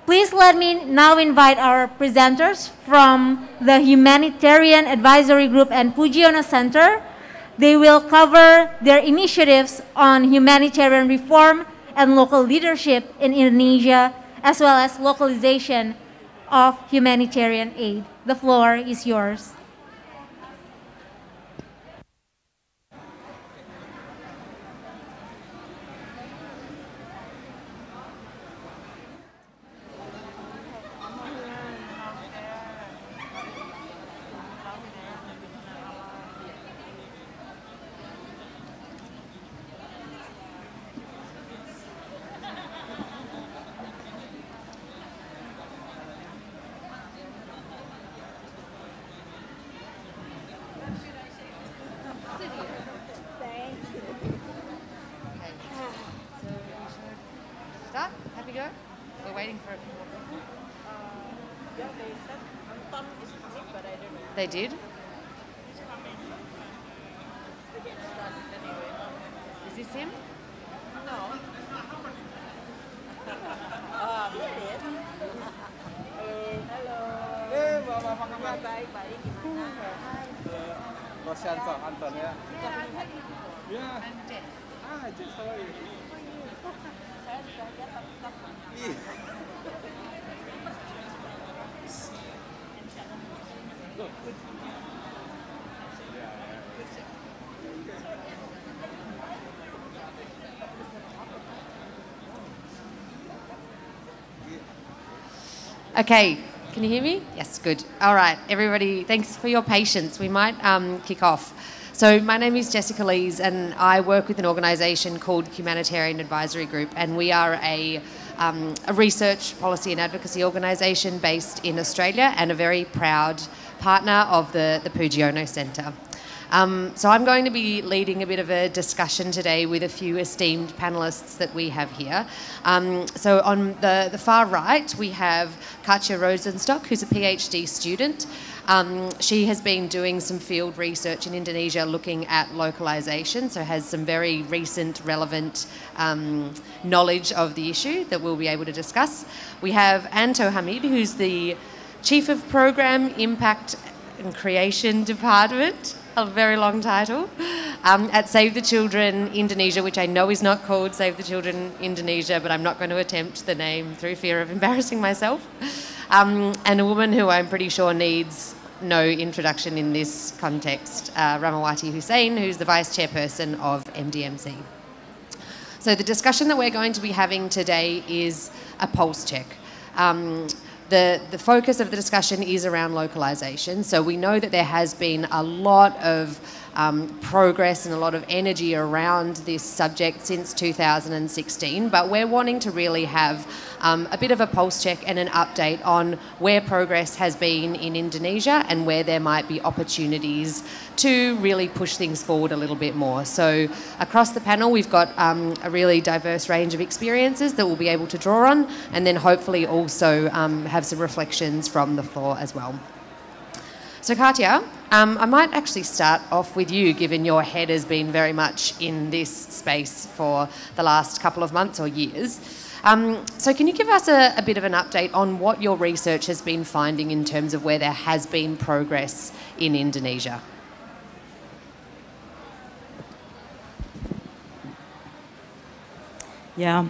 Please let me now invite our presenters from the Humanitarian Advisory Group and Pujiono Center. They will cover their initiatives on humanitarian reform and local leadership in Indonesia, as well as localization of humanitarian aid. The floor is yours. They did? Is this him? No. Hello. Baik-baik gimana? Rosyanto, Anton ya. Ya. I'm Jess. Jess, how are you? Saya sudah lihat tetap. Okay, can you hear me? Yes, good. All right, everybody, thanks for your patience. We might kick off. So my name is Jessica Lees and I work with an organisation called Humanitarian Advisory Group, and we are a research, policy and advocacy organisation based in Australia and a very proud partner of the Pujiono Centre. So I'm going to be leading a bit of a discussion today with a few esteemed panellists that we have here. So on the far right, we have Katja Rosenstock, who's a PhD student. She has been doing some field research in Indonesia looking at localization, so has some very recent, relevant knowledge of the issue that we'll be able to discuss. We have Anto Hamid, who's the Chief of Program Impact and Creation Department, a very long title, at Save the Children Indonesia, which I know is not called Save the Children Indonesia, but I'm not going to attempt the name through fear of embarrassing myself. And a woman who I'm pretty sure needs no introduction in this context, Ramawati Hussain, who's the Vice Chairperson of MDMC. So the discussion that we're going to be having today is a pulse check. The focus of the discussion is around localization. So we know that there has been a lot of progress and a lot of energy around this subject since 2016, but we're wanting to really have a bit of a pulse check and an update on where progress has been in Indonesia and where there might be opportunities to really push things forward a little bit more. So across the panel, we've got a really diverse range of experiences that we'll be able to draw on, and then hopefully also have some reflections from the floor as well. So Katja, I might actually start off with you, given your head has been very much in this space for the last couple of months or years. So can you give us a bit of an update on what your research has been finding in terms of where there has been progress in Indonesia? Yeah,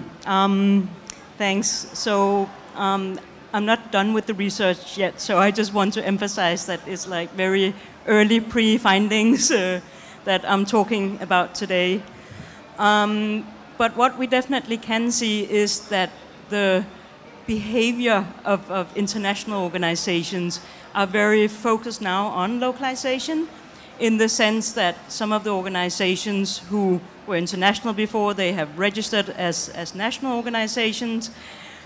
thanks. So I'm not done with the research yet, so I just want to emphasize that it's like very early pre-findings that I'm talking about today. But what we definitely can see is that the behavior of international organizations are very focused now on localization, in the sense that some of the organizations who were international before, they have registered as national organizations.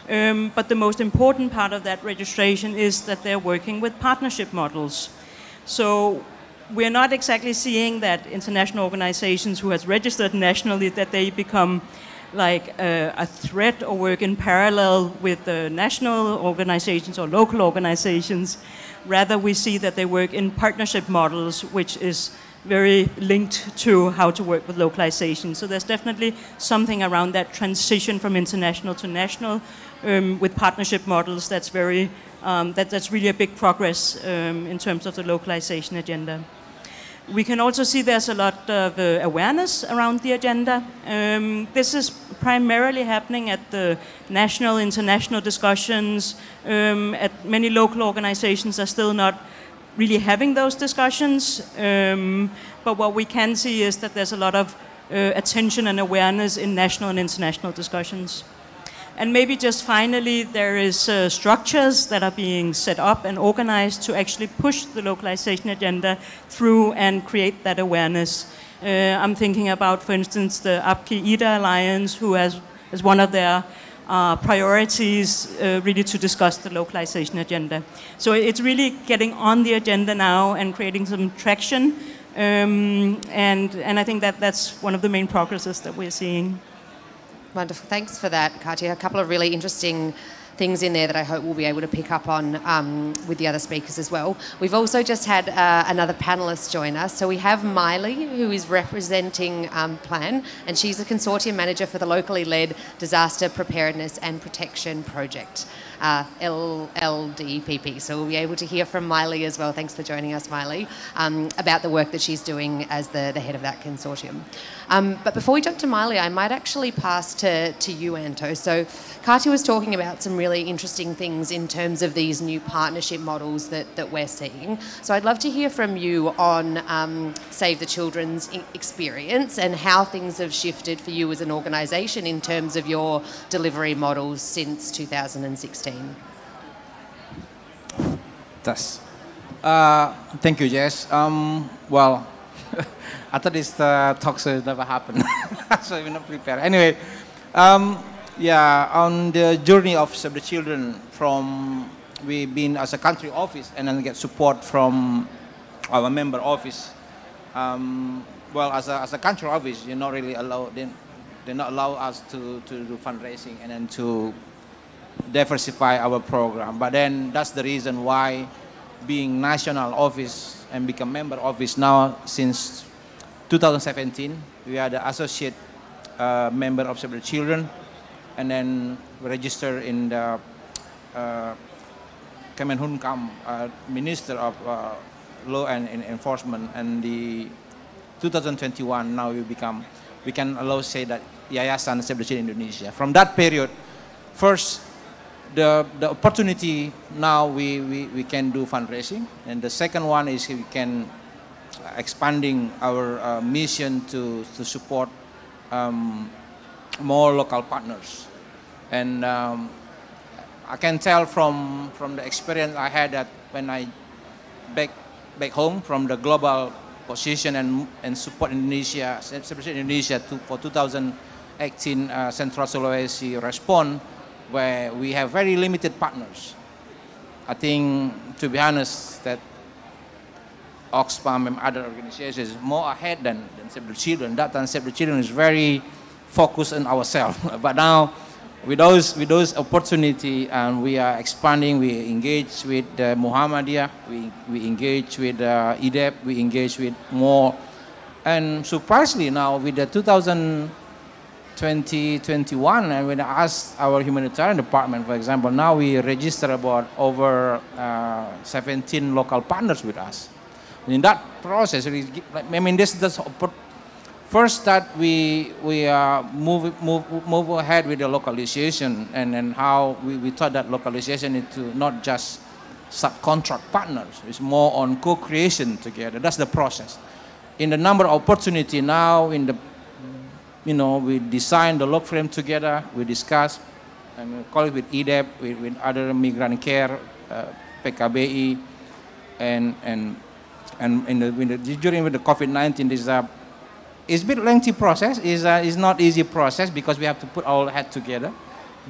But the most important part of that registration is that they're working with partnership models. So we're not exactly seeing that international organizations who has registered nationally, that they become like a threat or work in parallel with the national organizations or local organizations. Rather, we see that they work in partnership models, which is very linked to how to work with localization. So there's definitely something around that transition from international to national, with partnership models, that's very that's really a big progress in terms of the localization agenda. We can also see there's a lot of awareness around the agenda. This is primarily happening at the national, international discussions. At many local organizations are still not really having those discussions. But what we can see is that there's a lot of attention and awareness in national and international discussions. And maybe just finally, there is structures that are being set up and organized to actually push the localization agenda through and create that awareness. I'm thinking about, for instance, the APKI IDA Alliance, who has as one of their priorities really to discuss the localization agenda. So it's really getting on the agenda now and creating some traction. And I think that that's one of the main progresses that we're seeing. Wonderful. Thanks for that, Katya. A couple of really interesting things in there that I hope we'll be able to pick up on with the other speakers as well. We've also just had another panellist join us. So we have Miley, who is representing Plan, and she's a consortium manager for the locally led Disaster Preparedness and Protection Project, LLDPP. So we'll be able to hear from Miley as well. Thanks for joining us, Miley, about the work that she's doing as the head of that consortium. But before we jump to Miley, I might actually pass to you, Anto. So Katya was talking about some really interesting things in terms of these new partnership models that we're seeing. So I'd love to hear from you on Save the Children's experience and how things have shifted for you as an organisation in terms of your delivery models since 2016. Thank you, Jess. Well, I thought this talk should never happen, so we're not prepared. Anyway, yeah, on the journey of Save the Children, from we've been as a country office and then get support from our member office. Well, as a country office, you're not really allowed. They not allow us to do fundraising and then to diversify our program. But then that's the reason why, being national office and become member office now since 2017, we are the associate member of Save the Children, and then we register in the Kemenhunkam, Minister of Law and Enforcement, and the 2021 now we can allow say that Yayasan Save the Children Indonesia. From that period, first the opportunity now we can do fundraising, and the second one is we can expanding our mission to support more local partners. And I can tell from the experience I had that when I back home from the global position and support Indonesia, Indonesia for 2018 Central Sulawesi response, where we have very limited partners. I think, to be honest, that Oxfam and other organizations is more ahead than Save the Children. That time Save the Children is very focused on ourselves. But now, with those opportunity, and we are expanding. We engage with Muhammadiyah. We engage with IDEP. We engage with more. And surprisingly now, with the 2021, and when I asked our humanitarian department, for example, now we register about over 17 local partners with us. In that process, I mean, this is the first that we move ahead with the localization, and then how we thought that localization into not just subcontract partners, it's more on co-creation together. That's the process. In the number of opportunity now, in the we design the log frame together, we discuss, and we call it with IDEP, with other migrant care, PKBI, and during the COVID-19, it's a bit lengthy process. It's not easy process because we have to put our head together,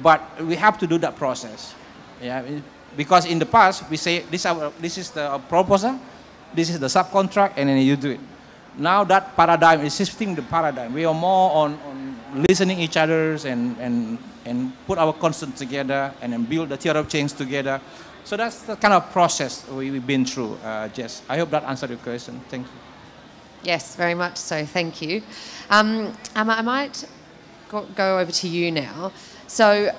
but we have to do that process. Yeah, because in the past we say this is the proposal, this is the subcontract, and then you do it. Now that paradigm is shifting the paradigm. We are more on listening each other's and put our concept together and then build the theory of change together. So that's the kind of process we've been through, Jess. I hope that answered your question. Thank you. Yes, very much so. Thank you. I might go over to you now. So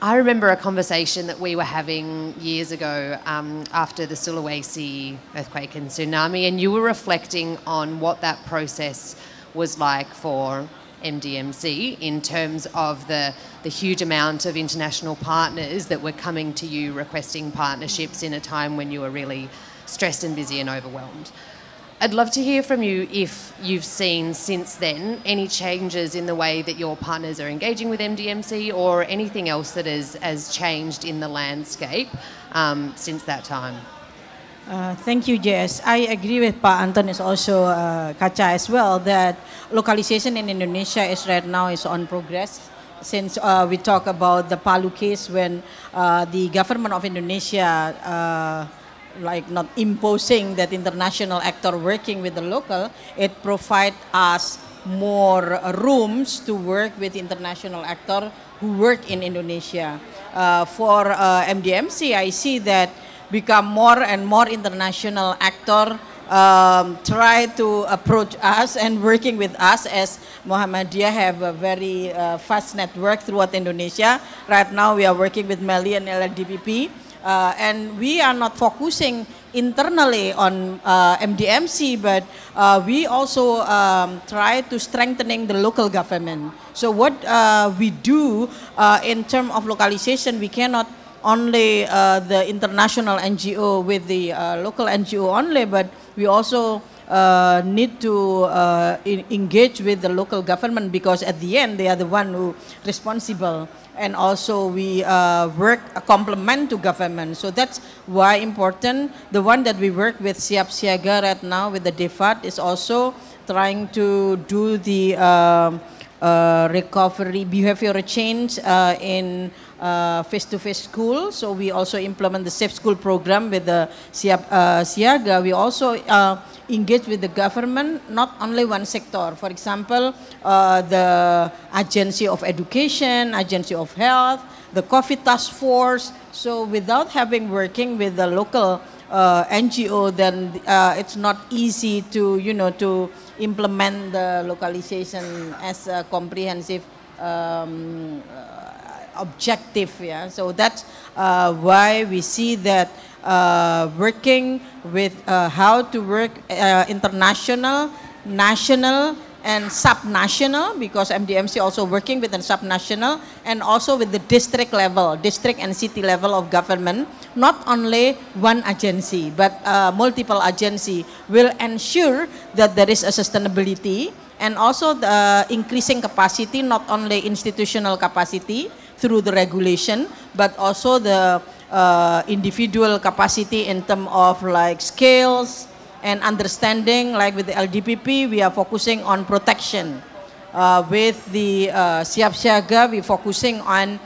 I remember a conversation that we were having years ago after the Sulawesi earthquake and tsunami, and you were reflecting on what that process was like for MDMC in terms of the huge amount of international partners that were coming to you requesting partnerships in a time when you were really stressed and busy and overwhelmed. I'd love to hear from you if you've seen since then any changes in the way that your partners are engaging with MDMC or anything else that has changed in the landscape since that time. Thank you, Jess. I agree with Pak Anton is also Kacha as well that localization in Indonesia is right now is on progress. Since we talk about the Palu case when the government of Indonesia like not imposing that international actor working with the local, it provides us more rooms to work with international actor who work in Indonesia. For MDMC, I see that become more and more international actor try to approach us and working with us as Muhammadiyah have a very fast network throughout Indonesia. Right now we are working with Mali and LDPP. And we are not focusing internally on MDMC, but we also try to strengthening the local government. So what we do in terms of localization, we cannot only the international NGO with the local NGO only, but we also need to engage with the local government because at the end they are the one who responsible. And also we work a complement to government. So that's why important. The one that we work with Siap Siaga right now with the DEFAT is also trying to do the recovery, behavioral change in face-to-face school. So we also implement the Safe School program with the Siap Siaga. We also engage with the government, not only one sector. For example, the Agency of Education, Agency of Health, the COVID Task Force. So without having working with the local NGO, then it's not easy to, to implement the localization as a comprehensive objective. Yeah, so that's why we see that working with how to work international, national, and subnational, because MDMC also working with the subnational and also with the district level, district and city level of government. Not only one agency, but multiple agency will ensure that there is a sustainability and also the increasing capacity, not only institutional capacity through the regulation, but also the individual capacity in terms of like skills and understanding. Like with the LDPP, we are focusing on protection. With the Siap Siaga, we focusing on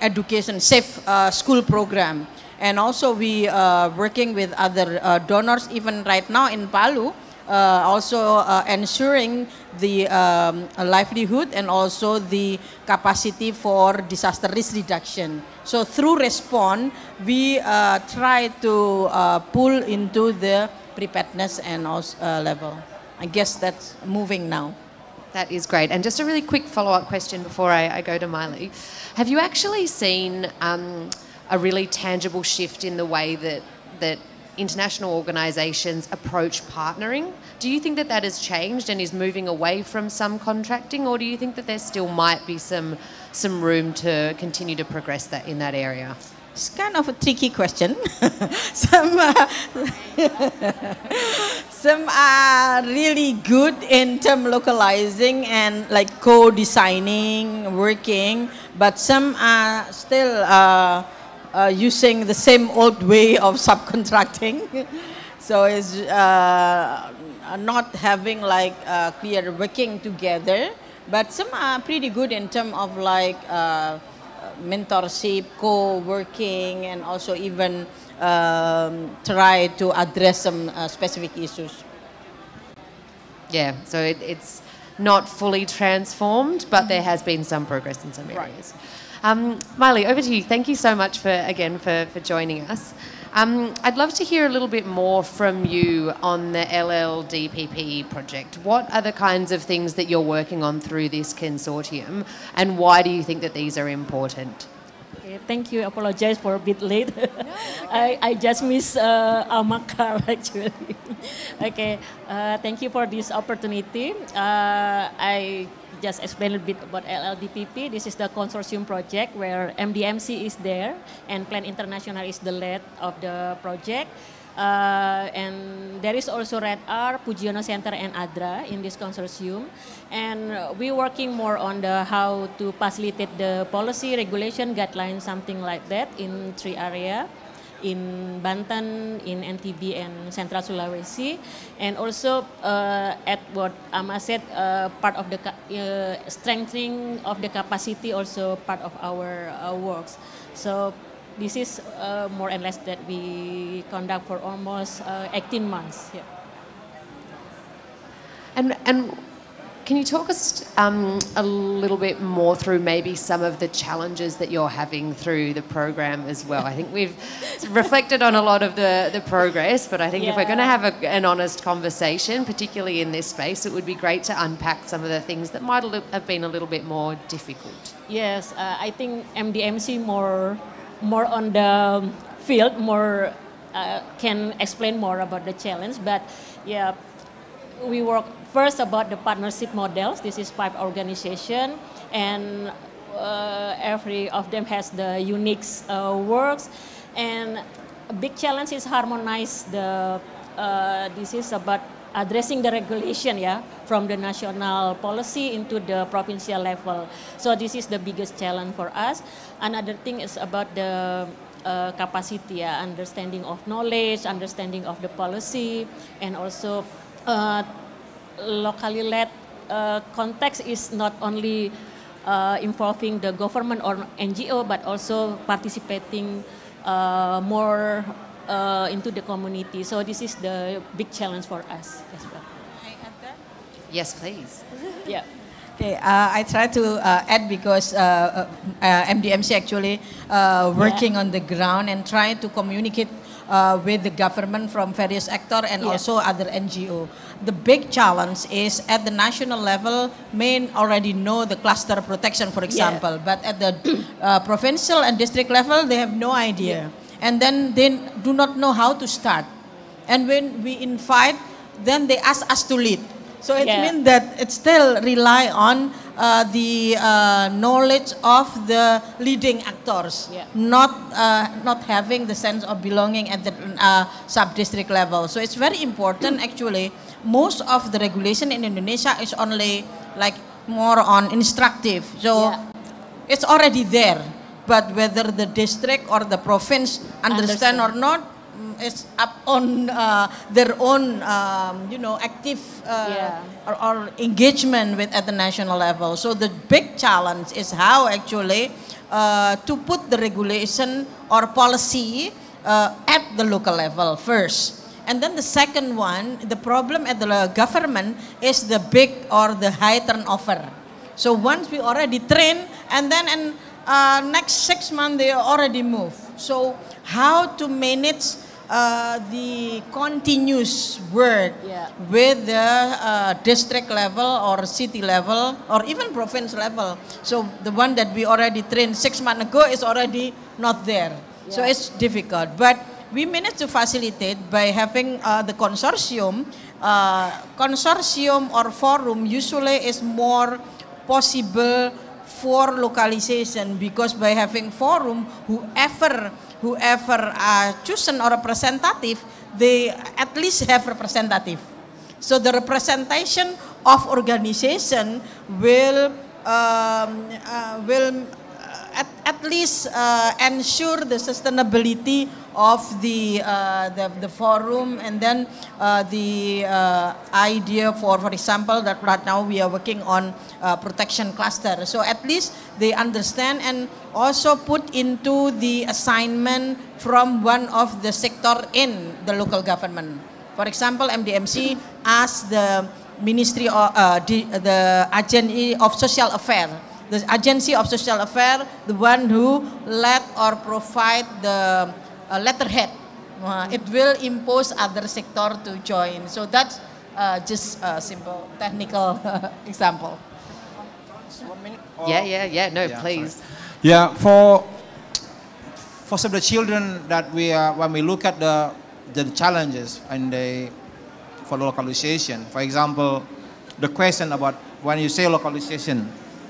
education, safe school program. And also we working with other donors, even right now in Palu, also ensuring the livelihood and also the capacity for disaster risk reduction. So through Respond, we try to pull into the preparedness and also level. I guess that's moving now. That is great. And just a really quick follow-up question before I go to Miley. Have you actually seen a really tangible shift in the way that international organisations approach partnering? Do you think that that has changed and is moving away from some contracting, or do you think that there still might be some room to continue to progress that in that area? It's kind of a tricky question. Some are really good in term localizing and like co-designing, working, but some are still using the same old way of subcontracting. So it's not having like clear working together, but some are pretty good in terms of like mentorship, co-working, and also even try to address some specific issues. Yeah, so it's not fully transformed, but there has been some progress in some areas. Miley, over to you. Thank you so much for joining us. I'd love to hear a little bit more from you on the LLDPP project. What are the kinds of things that you're working on through this consortium, and why do you think that these are important? Okay, thank you. I apologize for a bit late. I just missed Amakar actually. Okay, thank you for this opportunity. I just explain a bit about LLDPP. This is the consortium project where MDMC is there and Plan International is the lead of the project. And there is also Red R, Pujiono Center and ADRA in this consortium. And we're working more on the how to facilitate the policy, regulation, guidelines, something like that in 3 areas. In Banten, in NTB and Central Sulawesi, and also at what Ama said, part of the strengthening of the capacity also part of our works. So this is more and less that we conduct for almost 18 months. Yeah. And can you talk us a little bit more through maybe some of the challenges that you're having through the program as well? I think we've reflected on a lot of the progress, but I think if we're going to have an honest conversation, particularly in this space, it would be great to unpack some of the things that might have been a little bit more difficult. Yes, I think MDMC more on the field, more can explain more about the challenge, but yeah, we work first about the partnership models. This is 5 organizations, and every of them has the unique works. And a big challenge is harmonize the. This is about addressing the regulation, from the national policy into the provincial level. So this is the biggest challenge for us. Another thing is about the capacity, understanding of knowledge, understanding of the policy, and also. Locally led context is not only involving the government or NGO, but also participating more into the community. So this is the big challenge for us as well. Can I add that? Yes, please. Yeah. Okay, I try to add because MDMC actually working on the ground and trying to communicate with the government from various actors and also other NGO. The big challenge is at the national level, men already know the cluster protection, for example, but at the provincial and district level, they have no idea. And then they do not know how to start. And when we invite, then they ask us to lead. So it means that it still rely on the knowledge of the leading actors, not having the sense of belonging at the sub-district level. So it's very important actually. Most of the regulation in Indonesia is only like more on instructive. So it's already there. But whether the district or the province understand or not, it's up on their own, active or engagement with at the national level. So the big challenge is how actually to put the regulation or policy at the local level first. And then the second one, the problem at the government is the big or the high turnover. So once we already train, and then next 6 months they already move. So how to manage the continuous work with the district level or city level or even province level. So the one that we already trained 6 months ago is already not there. So it's difficult. But we managed to facilitate by having the consortium. Consortium or forum usually is more possible for localization, because by having forum, whoever chosen or representative, they at least have representative. So the representation of organization will at least ensure the sustainability of the forum, and then the idea for example, that right now we are working on protection cluster. So at least they understand and also put into the assignment from one of the sector in the local government. For example, MDMC asked the Ministry of the Agency of Social Affairs the agency of social affairs, the one who let or provide the letterhead. It will impose other sector to join. So that's just a simple technical example. Just 1 minute? Yeah. No, Yeah, please. sorry. Yeah, for some of the children that we are, when we look at the challenges and for localization, for example, the question about when you say localization,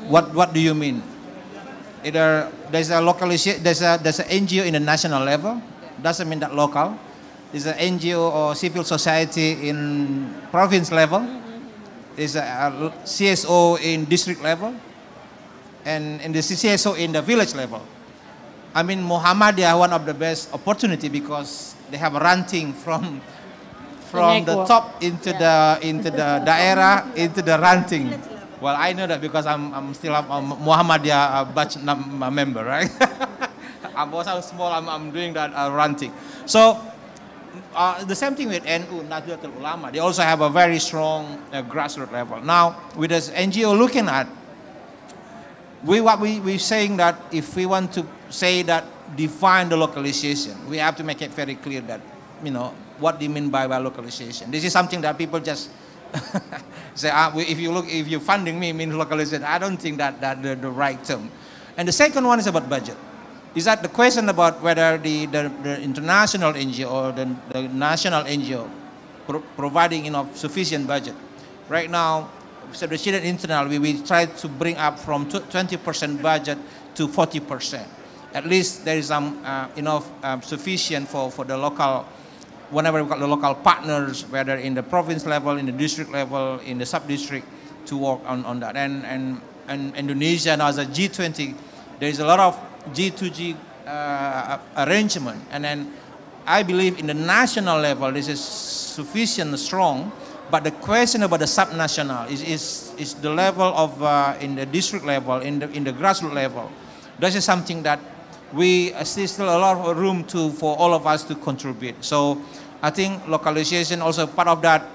what do you mean? Either there's a localization, there's an NGO in the national level, doesn't mean that local. There's an NGO or civil society in province level. There's a CSO in district level, and the CSO in the village level. I mean, Muhammadiyah one of the best opportunity because they have ranting from the top into the daerah into the ranting. Well, I know that because I'm still a Muhammadiyah batch member, right? I'm small. I'm doing that ranting. So the same thing with NU, Nahdlatul Ulama. They also have a very strong grassroots level. Now, with this NGO looking at, we're saying that if we want to say that define the localization, we have to make it very clear that, what do you mean by localization? This is something that people just say, if you're funding me, means localization. I don't think that the right term. And the second one is about budget. Is that the question about whether the international NGO or the national NGO providing sufficient budget. Right now, Save the Children International, we try to bring up from 20% budget to 40%. At least there is some enough sufficient for the local, whenever we've got the local partners, whether in the province level, in the district level, in the sub-district, to work on that. And Indonesia now as a G20, there is a lot of G2G arrangement. And then I believe in the national level, this is sufficient, strong. But the question about the subnational is the level of in the district level, in the grassroots level. This is something that we still a lot of room for all of us to contribute. So I think localization also part of that.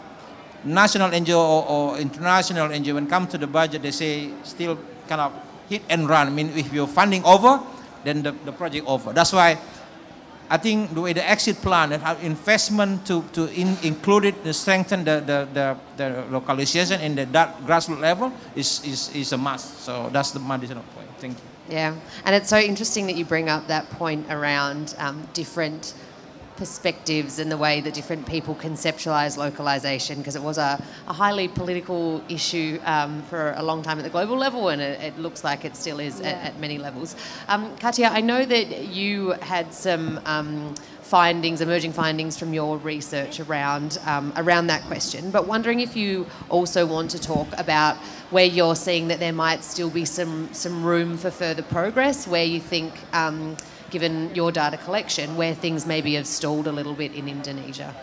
National NGO or international NGO, when it comes to the budget, they say still kind of hit and run. I mean, if your funding over, then the project over. That's why I think the way the exit plan and how investment to include it, to strengthen the localization in that grassroots level is a must. So that's my additional point. Thank you. Yeah, and it's so interesting that you bring up that point around different perspectives and the way that different people conceptualize localization, because it was a highly political issue for a long time at the global level, and it looks like it still is at many levels. Katia, I know that you had some emerging findings from your research around that question, but wondering if you also want to talk about where you're seeing that there might still be some room for further progress, where you think, given your data collection, where things maybe have stalled a little bit in Indonesia.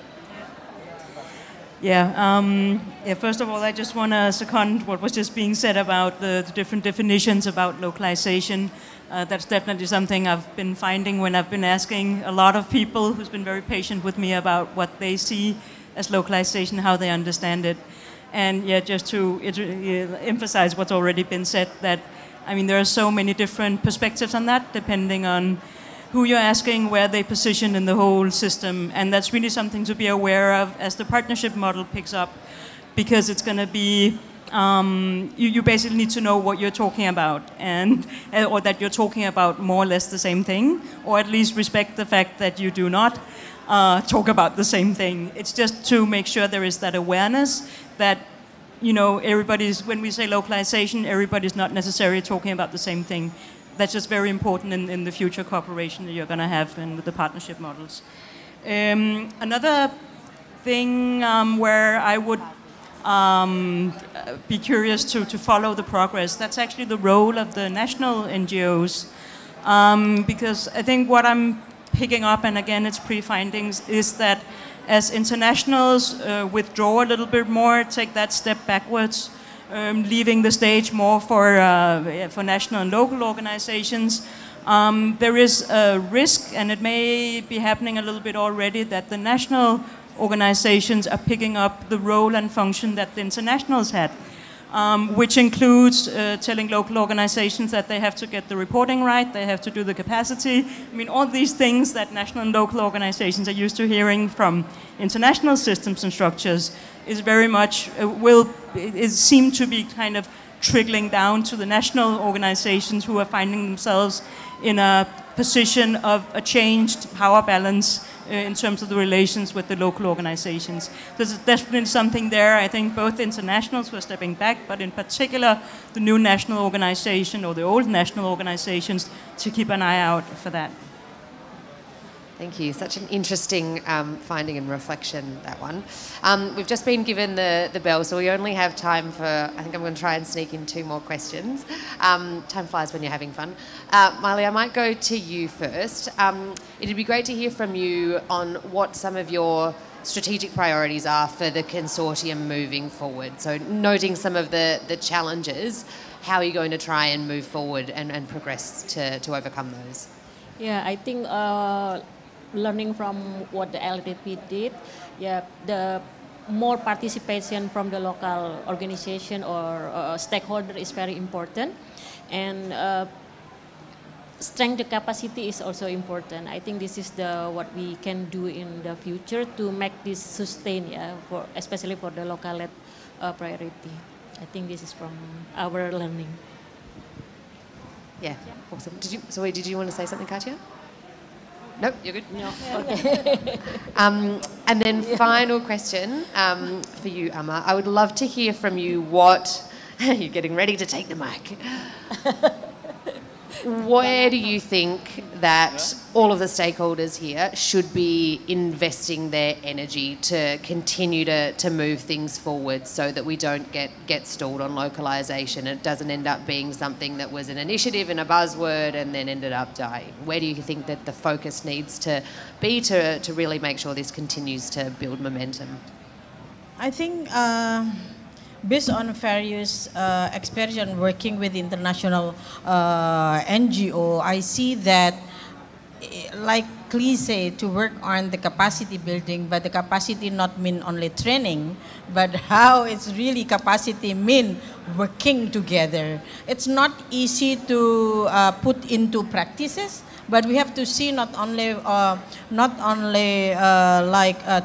First of all, I just want to second what was just being said about the different definitions about localization. That's definitely something I've been finding when I've been asking a lot of people who's been very patient with me about what they see as localization, how they understand it. And just to emphasize what's already been said, that there are so many different perspectives on that, depending on who you're asking, where they position in the whole system. And that's really something to be aware of as the partnership model picks up, because it's going to be, you basically need to know what you're talking about, or that you're talking about more or less the same thing, or at least respect the fact that you do not talk about the same thing. It's just to make sure there is that awareness that, when we say localization, everybody's not necessarily talking about the same thing. That's just very important in the future cooperation that you're going to have with the partnership models. Another thing where I would be curious to follow the progress, that's actually the role of the national NGOs. Because I think what I'm picking up, and again it's pre-findings, is that as internationals withdraw a little bit more, take that step backwards, leaving the stage more for national and local organizations, there is a risk, and it may be happening a little bit already, that the national organizations are picking up the role and function that the internationals had. which includes telling local organizations that they have to get the reporting right, they have to do the capacity. I mean, all these things that national and local organizations are used to hearing from international systems and structures is very much, seem to be kind of trickling down to the national organizations who are finding themselves in a position of a changed power balance in terms of the relations with the local organizations. There's definitely something there. I think both internationals who are stepping back, but in particular the new national organization or the old national organizations, to keep an eye out for that. Thank you. Such an interesting finding and reflection, that one. We've just been given the bell, so we only have time for, I think I'm going to try and sneak in 2 more questions. Time flies when you're having fun. Miley, I might go to you first. It'd be great to hear from you on what some of your strategic priorities are for the consortium moving forward. So noting some of the challenges, how are you going to try and move forward and progress to overcome those? Yeah, I think learning from what the LDP did, yeah, the more participation from the local organization or stakeholder is very important, and strengthen the capacity is also important. I think this is what we can do in the future to make this sustain, yeah, especially for the local priority. I think this is from our learning. Yeah, awesome. Did you want to say something, Katja? No, you're good? No, okay. And then final question for you, Amma. I would love to hear from you what... You're getting ready to take the mic. Where do you think that all of the stakeholders here should be investing their energy to continue to move things forward so that we don't get stalled on localization? It doesn't end up being something that was an initiative and a buzzword and then ended up dying. Where do you think that the focus needs to be to really make sure this continues to build momentum? I think based on various experience working with international NGO, I see that, like cliche, to work on the capacity building, but the capacity not mean only training, but how it's really capacity mean working together. It's not easy to put into practices, but we have to see not only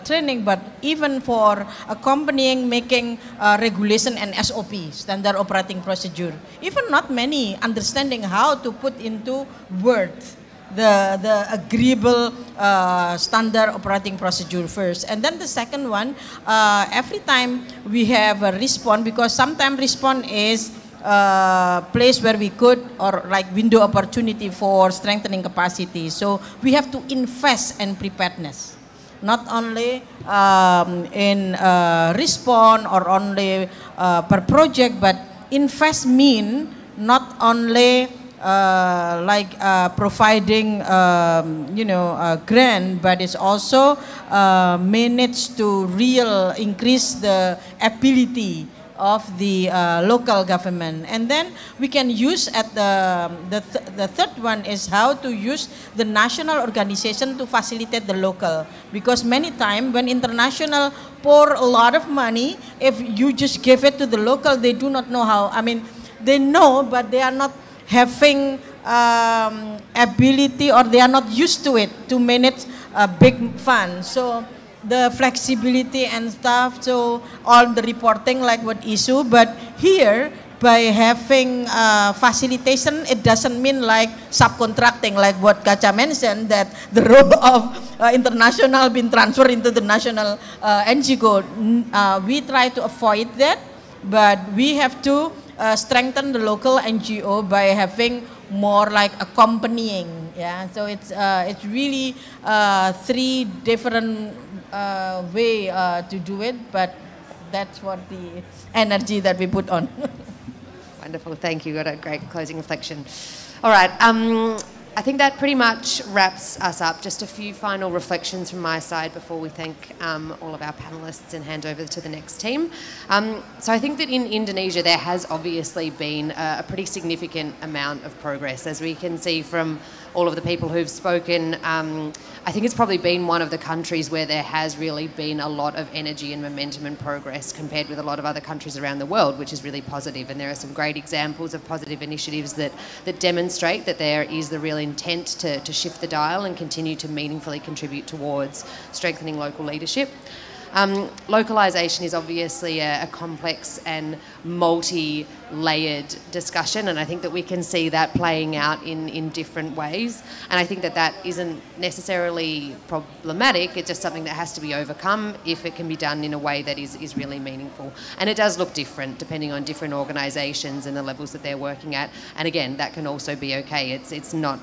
training, but even for accompanying, making regulation and SOP, standard operating procedure. Even not many understanding how to put into words the agreeable standard operating procedure first. And then the second one, every time we have a response, because sometimes response is place where we could, or like window opportunity for strengthening capacity. So we have to invest in preparedness, not only in response or only per project, but invest mean not only providing grant, but it's also managed to increase the ability of the local government. And then we can use at the third one is how to use the national organization to facilitate the local, because many times when international pour a lot of money, if you just give it to the local, they do not know how. I mean, they know, but they are not having ability, or they are not used to it to manage a big fund. So the flexibility and stuff, so all the reporting like what issue, but here by having facilitation, it doesn't mean like subcontracting, like what Kacha mentioned, that the role of international been transferred into the national NGO. We try to avoid that, but we have to strengthen the local NGO by having more like accompanying. Yeah, so it's really 3 different way to do it, but that's what the energy that we put on. Wonderful, thank you. Got a great closing reflection. All right, I think that pretty much wraps us up. Just a few final reflections from my side before we thank all of our panelists and hand over to the next team. So I think that in Indonesia there has obviously been a pretty significant amount of progress, as we can see from all of the people who've spoken. I think it's probably been one of the countries where there has really been a lot of energy and momentum and progress compared with a lot of other countries around the world, which is really positive. And there are some great examples of positive initiatives that demonstrate that there is the real intent to shift the dial and continue to meaningfully contribute towards strengthening local leadership. Localization is obviously a complex and multi-layered discussion, and I think that we can see that playing out in different ways. And I think that that isn't necessarily problematic, it's just something that has to be overcome if it can be done in a way that is really meaningful. And it does look different depending on different organisations and the levels that they're working at. And again, that can also be okay. It's not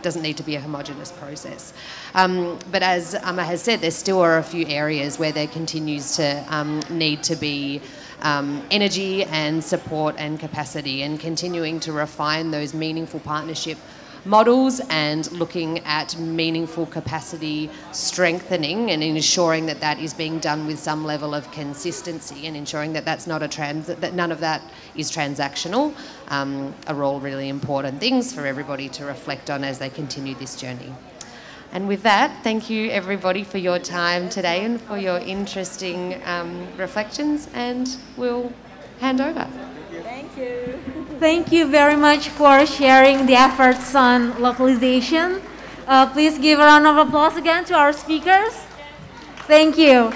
doesn't need to be a homogenous process. But as Amma has said, there still are a few areas where there continues to need to be energy and support and capacity, and continuing to refine those meaningful partnership models and looking at meaningful capacity strengthening and ensuring that that is being done with some level of consistency, and ensuring that that's not that none of that is transactional, are all really important things for everybody to reflect on as they continue this journey. And with that, thank you everybody for your time today and for your interesting reflections, and we'll hand over. Thank you. Thank you very much for sharing the efforts on localization. Please give a round of applause again to our speakers. Thank you.